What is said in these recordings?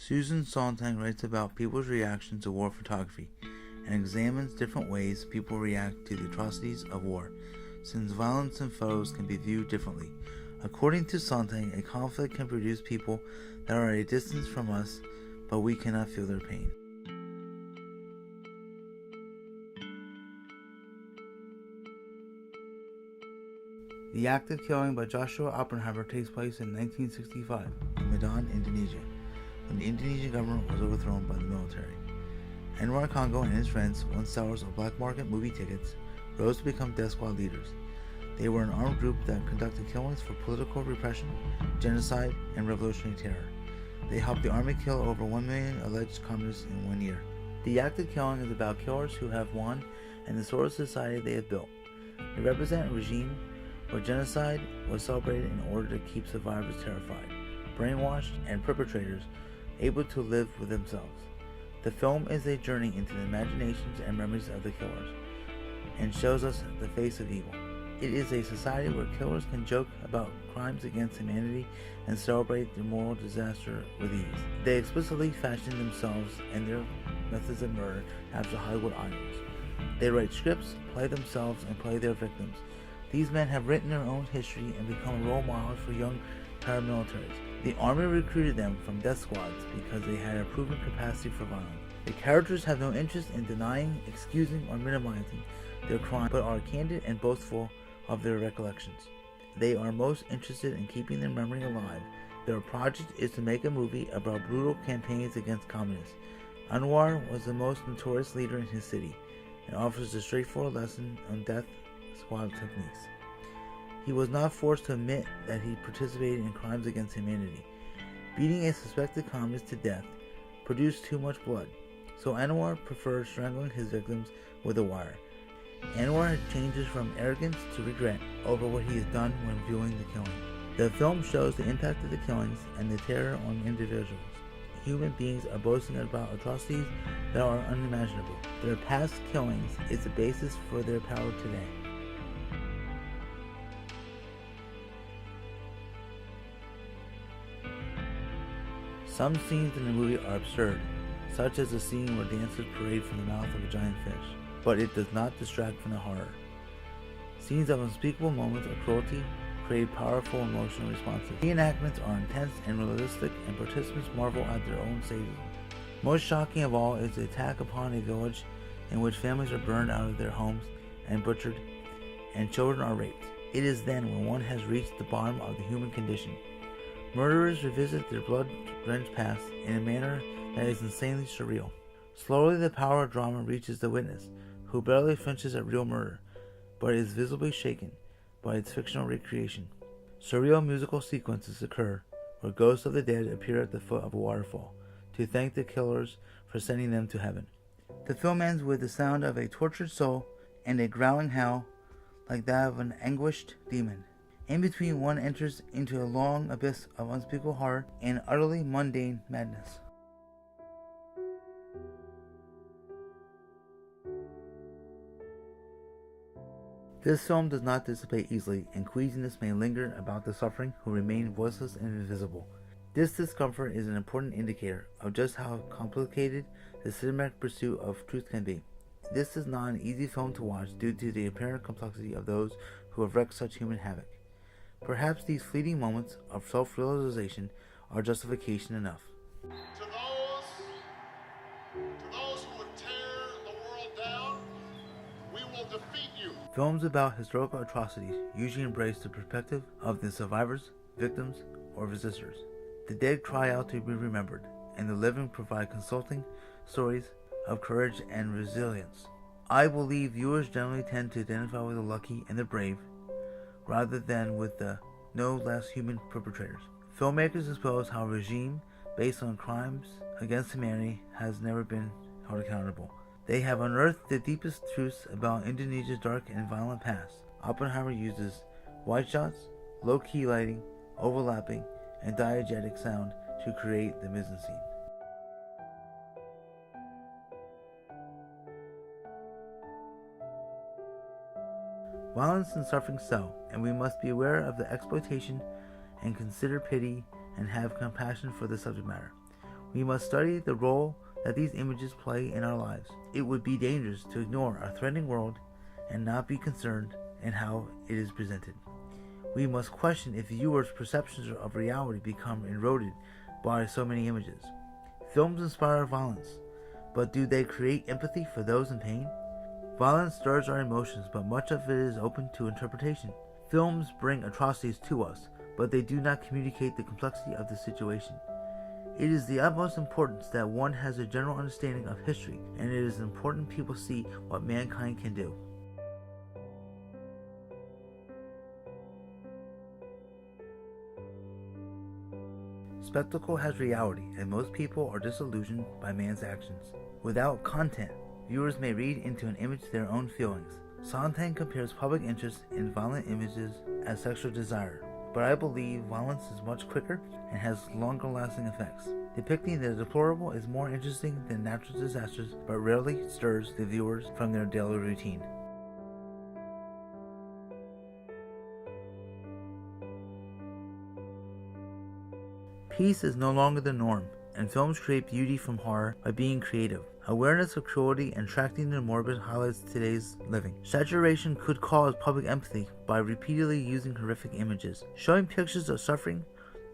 Susan Sontag writes about people's reaction to war photography and examines different ways people react to the atrocities of war, since violence in photos can be viewed differently. According to Sontag, a conflict can produce people that are at a distance from us, but we cannot feel their pain. The Act of Killing by Joshua Oppenheimer takes place in 1965 in Medan, Indonesia, when the Indonesian government was overthrown by the military. Anwar Congo and his friends, once sellers of black market movie tickets, rose to become death squad leaders. They were an armed group that conducted killings for political repression, genocide, and revolutionary terror. They helped the army kill over 1 million alleged communists in 1 year. The Act of Killing is about killers who have won and the sort of society they have built. They represent a regime where genocide was celebrated in order to keep survivors terrified, brainwashed, and perpetrators able to live with themselves. The film is a journey into the imaginations and memories of the killers, and shows us the face of evil. It is a society where killers can joke about crimes against humanity and celebrate their moral disaster with ease. They explicitly fashion themselves and their methods of murder after Hollywood idols. They write scripts, play themselves, and play their victims. These men have written their own history and become role models for young paramilitaries. The army recruited them from death squads because they had a proven capacity for violence. The characters have no interest in denying, excusing, or minimizing their crime, but are candid and boastful of their recollections. They are most interested in keeping their memory alive. Their project is to make a movie about brutal campaigns against communists. Anwar was the most notorious leader in his city and offers a straightforward lesson on death squad techniques. He was not forced to admit that he participated in crimes against humanity. Beating a suspected communist to death produced too much blood, so Anwar preferred strangling his victims with a wire. Anwar changes from arrogance to regret over what he has done when viewing the killing. The film shows the impact of the killings and the terror on individuals. Human beings are boasting about atrocities that are unimaginable. Their past killings is the basis for their power today. Some scenes in the movie are absurd, such as the scene where dancers parade from the mouth of a giant fish, but it does not distract from the horror. Scenes of unspeakable moments of cruelty create powerful emotional responses. Reenactments are intense and realistic, and participants marvel at their own sadism. Most shocking of all is the attack upon a village in which families are burned out of their homes and butchered, and children are raped. It is then when one has reached the bottom of the human condition. Murderers revisit their blood-drenched past in a manner that is insanely surreal. Slowly the power of drama reaches the witness, who barely flinches at real murder, but is visibly shaken by its fictional recreation. Surreal musical sequences occur where ghosts of the dead appear at the foot of a waterfall to thank the killers for sending them to heaven. The film ends with the sound of a tortured soul and a growling howl like that of an anguished demon. In between, one enters into a long abyss of unspeakable horror and utterly mundane madness. This film does not dissipate easily, and queasiness may linger about the suffering who remain voiceless and invisible. This discomfort is an important indicator of just how complicated the cinematic pursuit of truth can be. This is not an easy film to watch due to the apparent complexity of those who have wreaked such human havoc. Perhaps these fleeting moments of self-realization are justification enough. To those who would tear the world down, we will defeat you. Films about historical atrocities usually embrace the perspective of the survivors, victims, or resistors. The dead cry out to be remembered, and the living provide consoling stories of courage and resilience. I believe viewers generally tend to identify with the lucky and the brave, rather than with the no less human perpetrators. Filmmakers expose how a regime based on crimes against humanity has never been held accountable. They have unearthed the deepest truths about Indonesia's dark and violent past. Oppenheimer uses wide shots, low-key lighting, overlapping, and diegetic sound to create the mise-en-scene. Violence and suffering sell, and we must be aware of the exploitation and consider pity and have compassion for the subject matter. We must study the role that these images play in our lives. It would be dangerous to ignore our threatening world and not be concerned in how it is presented. We must question if viewers' perceptions of reality become eroded by so many images. Films inspire violence, but do they create empathy for those in pain? Violence stirs our emotions, but much of it is open to interpretation. Films bring atrocities to us, but they do not communicate the complexity of the situation. It is the utmost importance that one has a general understanding of history, and it is important people see what mankind can do. Spectacle has reality, and most people are disillusioned by man's actions. Without content, viewers may read into an image their own feelings. Sondheim compares public interest in violent images as sexual desire, but I believe violence is much quicker and has longer lasting effects. Depicting the deplorable is more interesting than natural disasters, but rarely stirs the viewers from their daily routine. Peace is no longer the norm, and films create beauty from horror by being creative. Awareness of cruelty and attracting the morbid highlights today's living. Saturation could cause public empathy by repeatedly using horrific images. Showing pictures of suffering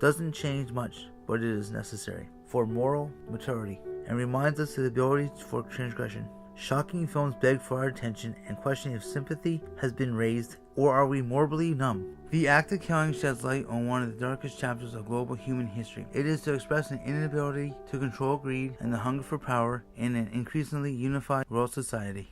doesn't change much, but it is necessary for moral maturity and reminds us of the ability for transgression. Shocking films beg for our attention and question if sympathy has been raised or are we morbidly numb. The act of killing sheds light on one of the darkest chapters of global human history. It is to express an inability to control greed and the hunger for power in an increasingly unified world society.